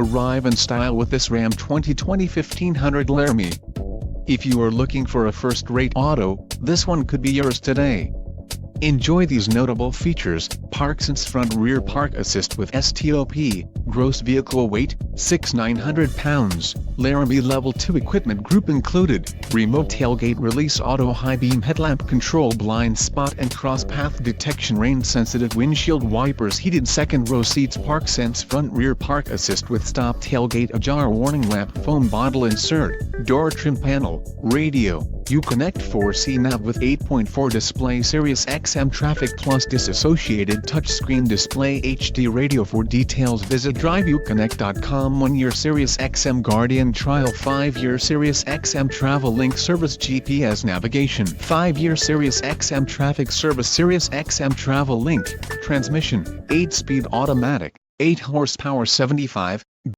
arrive in style with this Ram 2020 1500 Laramie. If you are looking for a first-rate auto, this one could be yours today. Enjoy these notable features: Park Sense front rear park assist with STOP, gross vehicle weight, 6,900 pounds, Laramie level 2 equipment group included, remote tailgate release, auto high beam headlamp control, blind spot and cross path detection, rain sensitive windshield wipers, heated second row seats, Park Sense front rear park assist with stop tailgate ajar warning lamp, foam bottle insert, door trim panel, radio, Uconnect 4C nav with 8.4 display, Sirius XM Traffic Plus disassociated touchscreen display, HD radio. For details visit driveuconnect.com. 1-year Sirius XM Guardian trial, 5-year Sirius XM Travel Link service, GPS navigation, 5-year Sirius XM traffic service, Sirius XM Travel Link, transmission, 8-speed automatic, 8 horsepower, 75